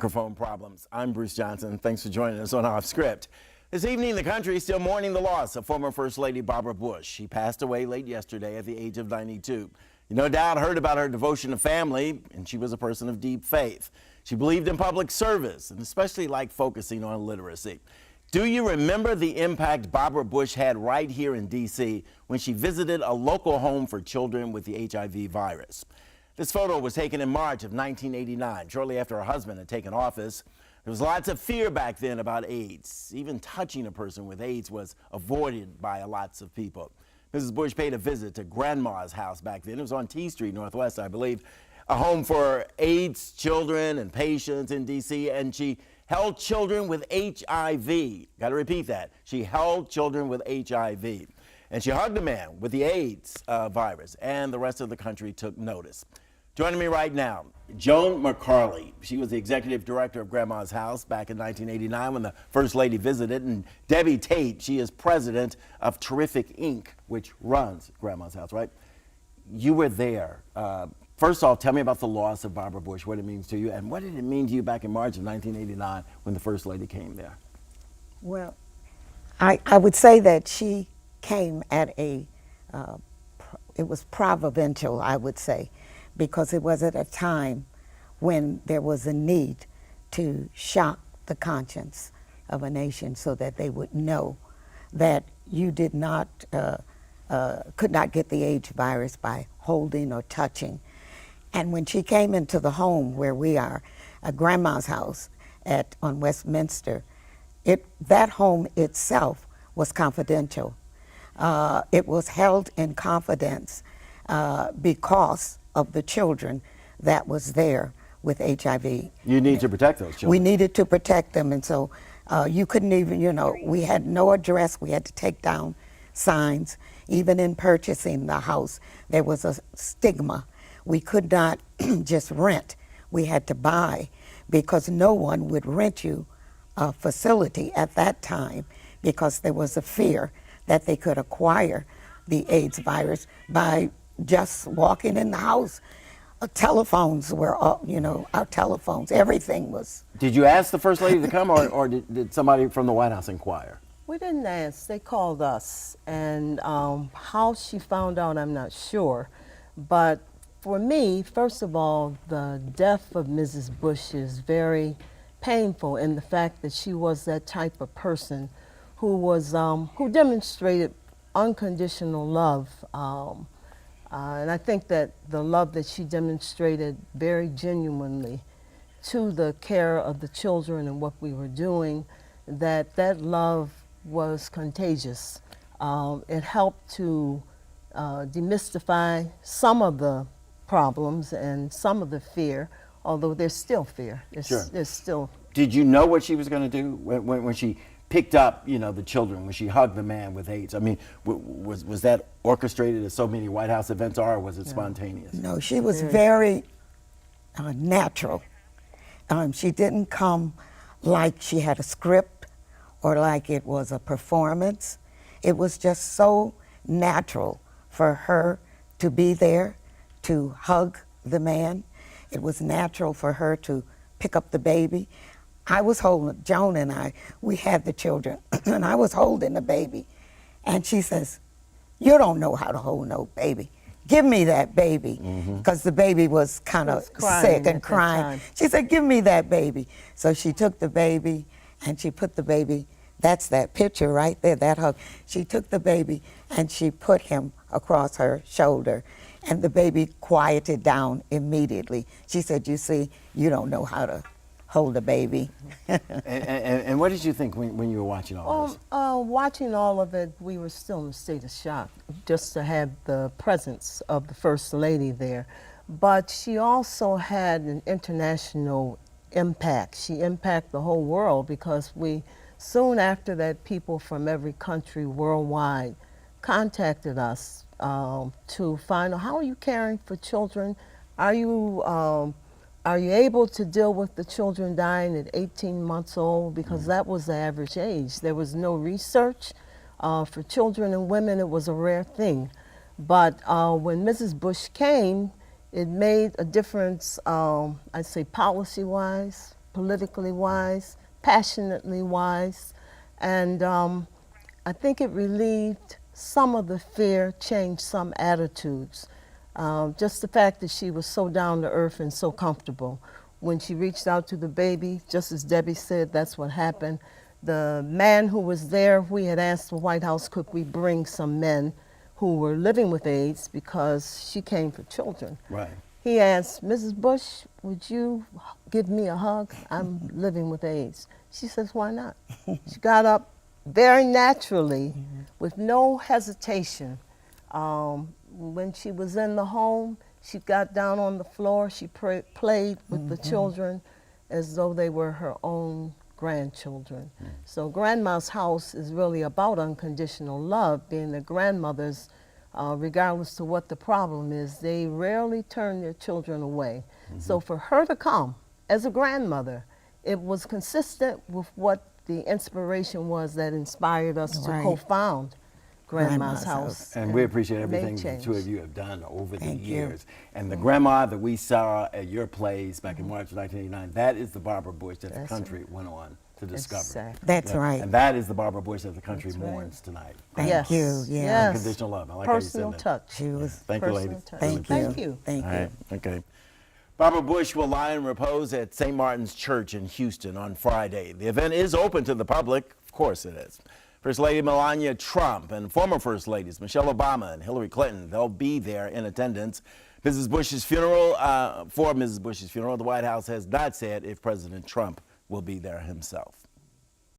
Microphone problems. I'm Bruce Johnson. Thanks for joining us on Off Script. This evening, the country is still mourning the loss of former First Lady Barbara Bush. She passed away late yesterday at the age of 92. You no doubt heard about her devotion to family, and she was a person of deep faith. She believed in public service and especially liked focusing on literacy. Do you remember the impact Barbara Bush had right here in D.C. when she visited a local home for children with the HIV virus? This photo was taken in March of 1989, shortly after her husband had taken office. There was lots of fear back then about AIDS. Even touching a person with AIDS was avoided by lots of people. Mrs. Bush paid a visit to Grandma's house back then. It was on T Street Northwest, I believe, a home for AIDS children and patients in D.C., and she held children with HIV. Got to repeat that. She held children with HIV. And she hugged a man with the AIDS virus, and the rest of the country took notice. Joining me right now, Joan McCarley. She was the executive director of Grandma's House back in 1989 when the First Lady visited. And Debbie Tate, she is president of Terrific Inc., which runs Grandma's House, right? You were there. First off, tell me about the loss of Barbara Bush, what it means to you, and what did it mean to you back in March of 1989 when the First Lady came there? Well, I would say that she came at it was providential, I would say, because it was at a time when there was a need to shock the conscience of a nation so that they would know that you did not, could not get the AIDS virus by holding or touching. And when she came into the home where we are, Grandma's house on Westminster, that home itself was confidential. It was held in confidence because of the children that was there with HIV. You need to protect those children. We needed to protect them, and so you couldn't even, we had no address. We had to take down signs. Even in purchasing the house, there was a stigma. We could not just rent. We had to buy because no one would rent you a facility at that time because there was a fear that they could acquire the AIDS virus by just walking in the house. Telephones were, our telephones, everything was. Did you ask the First Lady to come, or did somebody from the White House inquire? We didn't ask, they called us, and how she found out, I'm not sure. But for me, first of all, the death of Mrs. Bush is very painful in the fact that she was that type of person who demonstrated unconditional love. And I think that the love that she demonstrated very genuinely to the care of the children and what we were doing, that love was contagious. It helped to demystify some of the problems and some of the fear, although there's still fear. There's still. Did you know what she was going to do when she picked up, the children, when she hugged the man with AIDS? I mean, was that orchestrated as so many White House events are, or was it spontaneous? No, she was very natural. She didn't come like she had a script or like it was a performance. It was just so natural for her to be there, to hug the man. It was natural for her to pick up the baby. I was holding, Joan and I, we had the children, and I was holding the baby. And she says, "You don't know how to hold no baby. Give me that baby." Because the baby was kind of sick and crying. She said, "Give me that baby." So she took the baby and she put the baby, that's that picture right there, that hug. She took the baby and she put him across her shoulder. And the baby quieted down immediately. She said, "You see, you don't know how to hold a baby." and what did you think when you were watching all this? Watching all of it, we were still in a state of shock just to have the presence of the First Lady there. But she also had an international impact. She impacted the whole world because soon after that, people from every country worldwide contacted us to find out, how are you caring for children? Are you able to deal with the children dying at 18 months old? Because that was the average age. There was no research. For children and women, it was a rare thing. But when Mrs. Bush came, it made a difference, I'd say policy-wise, politically wise, passionately wise, and I think it relieved some of the fear, changed some attitudes. Just the fact that she was so down to earth and so comfortable. When she reached out to the baby, just as Debbie said, that's what happened. The man who was there, we had asked the White House, could we bring some men who were living with AIDS, because she came for children. Right. He asked, Mrs. Bush, would you give me a hug? I'm living with AIDS. She says, why not? She got up very naturally, with no hesitation. When she was in the home, she got down on the floor, she played with the children as though they were her own grandchildren. So Grandma's house is really about unconditional love, being the grandmothers, regardless to what the problem is, they rarely turn their children away. So for her to come as a grandmother, it was consistent with what the inspiration was that inspired us to Right. co-found Grandma's house. And we appreciate made everything the change. two of you have done over the Thank you. years. And the grandma that we saw at your place back in March of 1989, that is the Barbara Bush that the That's country went on to discover. Exactly. That's right. And that is the Barbara Bush that the country That's right. mourns tonight. Thank Yes. you. Yeah. Yes. Unconditional love. I like how you said Personal that. touch. She was. Thank you, Personal ladies. touch. Thank you. Thank you. Thank All you. right, okay. Barbara Bush will lie in repose at St. Martin's Church in Houston on Friday. The event is open to the public. Of course it is. First Lady Melania Trump and former First Ladies Michelle Obama and Hillary Clinton, they'll be there in attendance. For Mrs. Bush's funeral, the White House has not said if President Trump will be there himself.